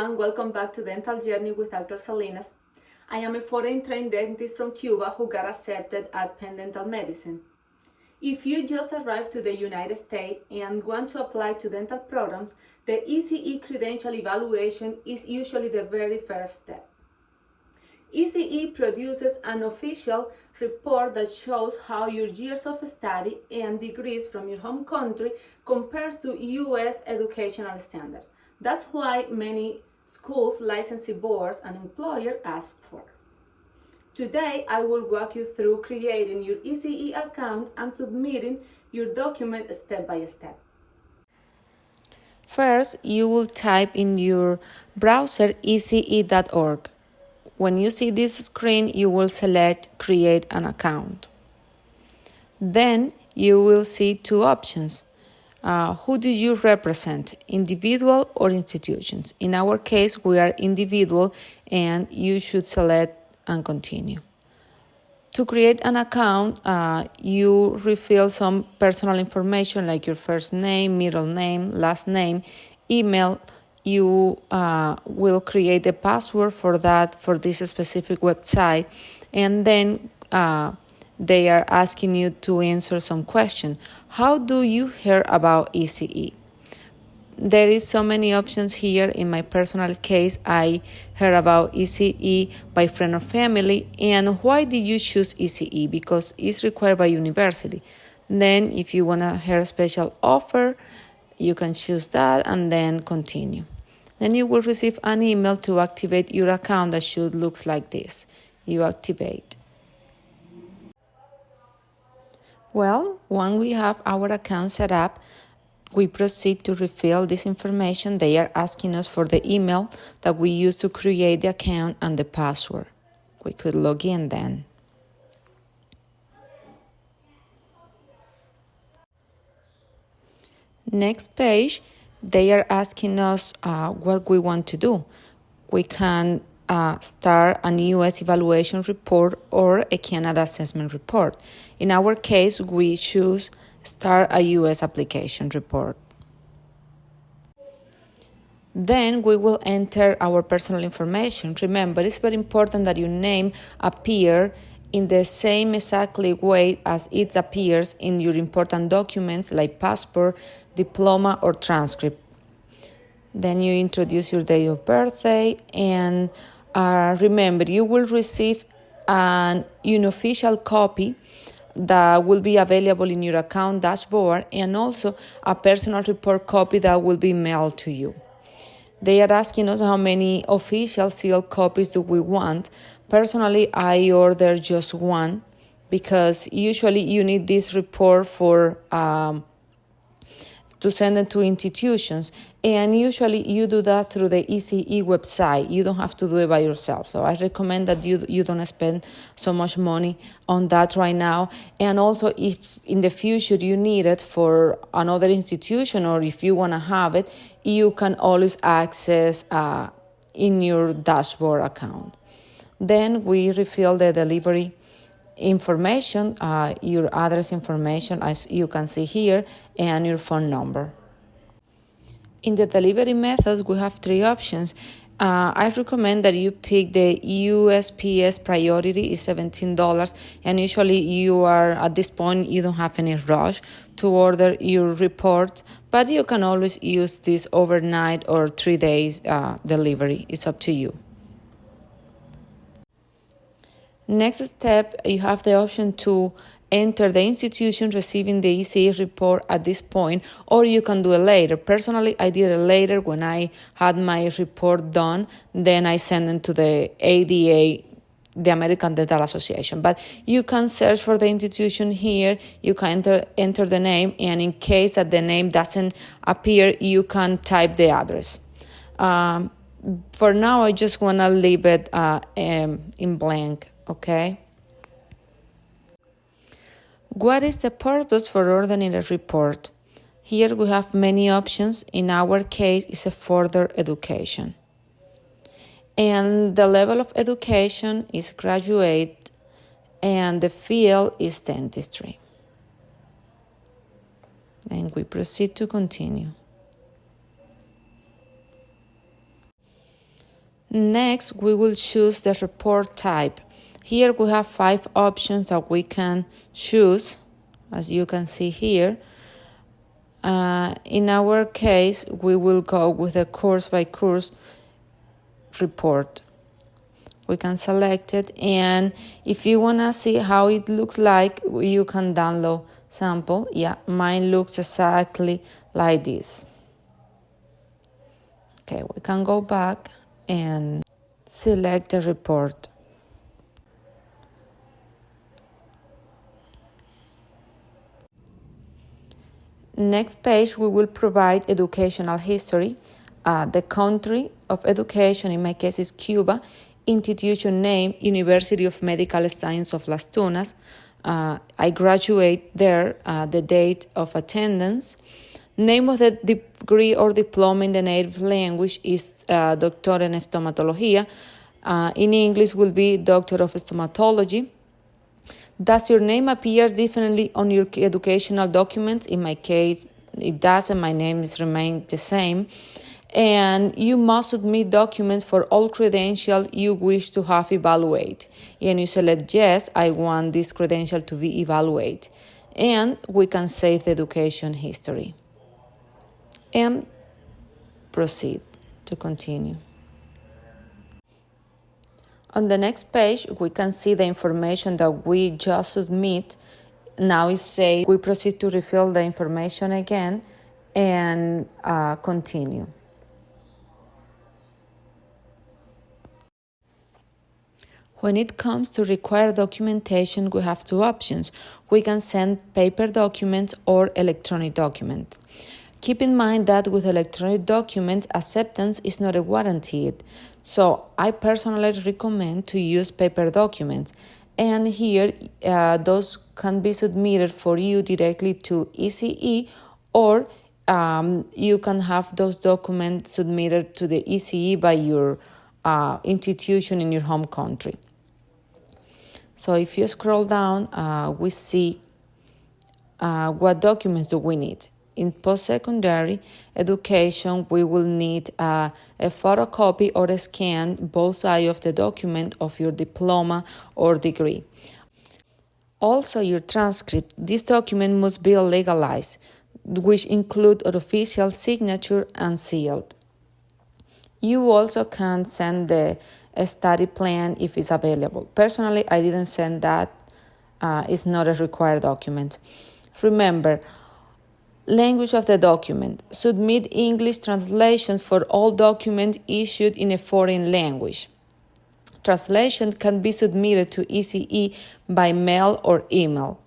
everyone, welcome back to Dental Journey with Dr. Salinas. I am a foreign trained dentist from Cuba who got accepted at Penn Dental Medicine. If you just arrived to the United States and want to apply to dental programs, the ECE credential evaluation is usually the very first step. ECE produces an official report that shows how your years of study and degrees from your home country compares to U.S. educational standard. That's why many schools, licensing boards, and employers ask for. Today, I will walk you through creating your ECE account and submitting your document step by step. First, you will type in your browser ece.org. When you see this screen, you will select Create an Account. Then you will see two options. Who do you represent, individual or institutions? In our case, we are individual, and you should select and continue. To create an account, you refill some personal information like your first name, middle name, last name, email. You will create a password for this specific website, and then they are asking you to answer some question. How do you hear about ECE? There is so many options here. In my personal case, I heard about ECE by friend or family. And why did you choose ECE? Because it's required by university. Then if you want to hear a special offer, you can choose that and then continue. Then you will receive an email to activate your account that should look like this. You activate. Well, when we have our account set up, we proceed to refill this information. They are asking us for the email that we used to create the account and the password. We could log in then. Next page, they are asking us what we want to do. We can start a U.S. evaluation report or a Canada assessment report. In our case, we choose start a U.S. application report. Then we will enter our personal information. Remember, it's very important that your name appear in the same exactly way as it appears in your important documents like passport, diploma, or transcript. Then you introduce your date of birthday, and remember, you will receive an unofficial copy that will be available in your account dashboard, and also a personal report copy that will be mailed to you. They are asking us how many official sealed copies do we want. Personally, I order just one because usually you need this report for to send them to institutions, and usually you do that through the ECE website. You don't have to do it by yourself. So I recommend that you don't spend so much money on that right now. And also, if in the future you need it for another institution, or if you want to have it, you can always access in your dashboard account. Then we refill the delivery information, your address information, as you can see here, and your phone number. In the delivery methods, we have three options. I recommend that you pick the USPS priority is $17, and usually you are at this point, you don't have any rush to order your report, but you can always use this overnight or 3 days delivery. It's up to you. Next step, you have the option to enter the institution receiving the ECE report at this point, or you can do it later. Personally, I did it later when I had my report done. Then I sent it to the ADA, the American Dental Association. But you can search for the institution here. You can enter the name, and in case that the name doesn't appear, you can type the address. For now, I just want to leave it in blank. Okay. What is the purpose for ordering a report? Here we have many options. In our case, it's a further education. And the level of education is graduate, and the field is dentistry. And we proceed to continue. Next, we will choose the report type. Here we have 5 options that we can choose, as you can see here. In our case, we will go with a course-by-course report. We can select it, and if you want to see how it looks like, you can download sample. Yeah, mine looks exactly like this. Okay, we can go back and select the report. Next page, we will provide educational history. The country of education, in my case, is Cuba. Institution name, University of Medical Science of Las Tunas. I graduate there, the date of attendance. Name of the degree or diploma in the native language is Doctor en Estomatología. In English will be Doctor of Stomatology. Does your name appear differently on your educational documents? In my case, it doesn't. My name is remained the same. And you must submit documents for all credentials you wish to have evaluated. And you select yes, I want this credential to be evaluated. And we can save the education history. And proceed to continue. On the next page, we can see the information that we just submit. Now it says we proceed to refill the information again and continue. When it comes to required documentation, we have 2 options. We can send paper documents or electronic documents. Keep in mind that with electronic documents, acceptance is not guaranteed. So I personally recommend to use paper documents. And here, those can be submitted for you directly to ECE, or you can have those documents submitted to the ECE by your institution in your home country. So if you scroll down, we see what documents do we need. In post-secondary education, we will need a photocopy or a scan both sides of the document of your diploma or degree. Also, your transcript. This document must be legalized, which include an official signature and sealed. You also can send the study plan if it's available. Personally, I didn't send that. It's not a required document. Remember, language of the document. Submit English translation for all documents issued in a foreign language. Translation can be submitted to ECE by mail or email.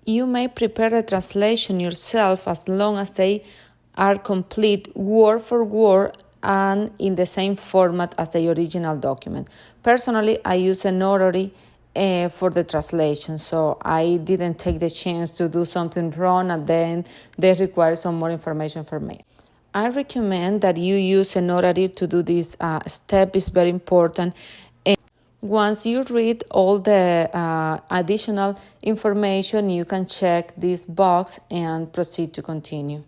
You may prepare the translation yourself as long as they are complete word for word and in the same format as the original document. Personally, I use a notary for the translation, so I didn't take the chance to do something wrong and then they require some more information from me. I recommend that you use a notary to do this step. Is very important. And once you read all the additional information, you can check this box and proceed to continue.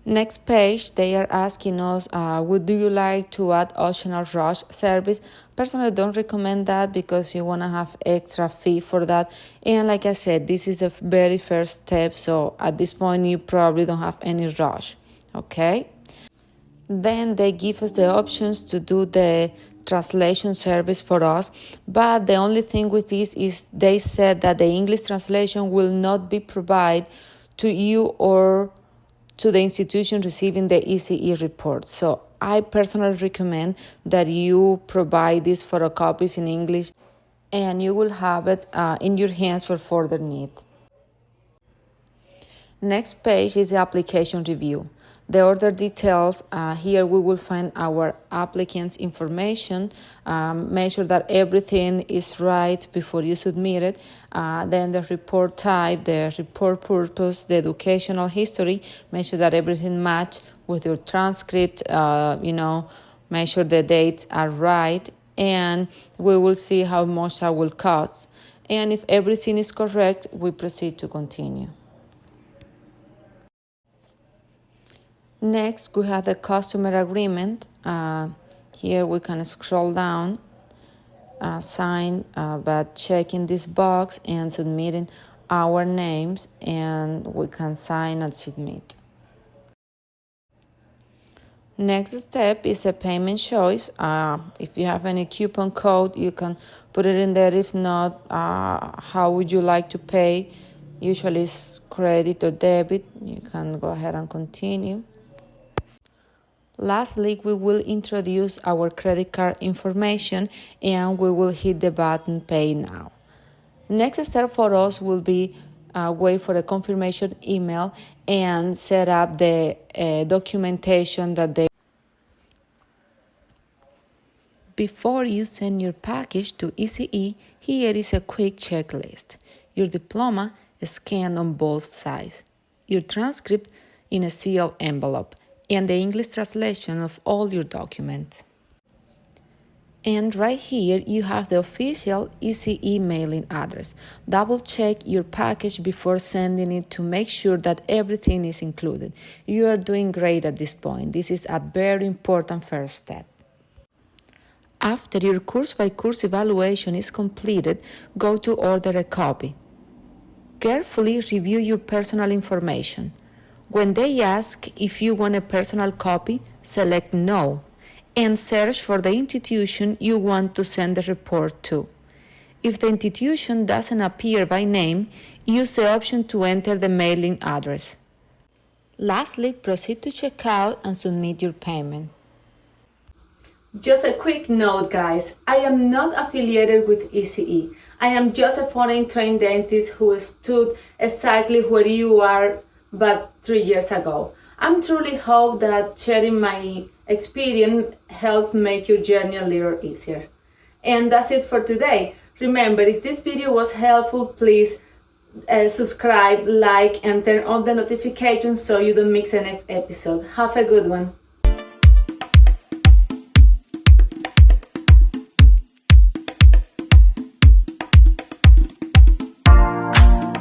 Next page, they are asking us, would you like to add optional rush service? Personally, I don't recommend that because you want to have extra fee for that. And like I said, this is the very first step. So at this point, you probably don't have any rush. Okay? Then they give us the options to do the translation service for us. But the only thing with this is they said that the English translation will not be provided to you or to the institution receiving the ECE report. So I personally recommend that you provide these photocopies in English and you will have it in your hands for further need. Next page is the application review. The order details, here we will find our applicant's information, make sure that everything is right before you submit it, then the report type, the report purpose, the educational history, make sure that everything matches with your transcript, make sure the dates are right, and we will see how much that will cost. And if everything is correct, we proceed to continue. Next, we have the customer agreement. Here we can scroll down, sign by checking this box and submitting our names, and we can sign and submit. Next step is a payment choice. If you have any coupon code, you can put it in there. If not, how would you like to pay? Usually it's credit or debit. You can go ahead and continue. Lastly, we will introduce our credit card information and we will hit the button Pay Now. Next step for us will be wait for a confirmation email and set up the documentation that they. Before you send your package to ECE, here is a quick checklist. Your diploma is scanned on both sides, your transcript in a sealed envelope, and the English translation of all your documents. And right here, you have the official ECE mailing address. Double check your package before sending it to make sure that everything is included. You are doing great at this point. This is a very important first step. After your course-by-course evaluation is completed, go to order a copy. Carefully review your personal information. When they ask if you want a personal copy, select No and search for the institution you want to send the report to. If the institution doesn't appear by name, use the option to enter the mailing address. Lastly, proceed to check out and submit your payment. Just a quick note, guys. I am not affiliated with ECE. I am just a foreign trained dentist who stood exactly where you are but 3 years ago. I'm truly hope that sharing my experience helps make your journey a little easier. And that's it for today. Remember, if this video was helpful, please subscribe, like, and turn on the notifications so you don't miss the next episode. Have a good one.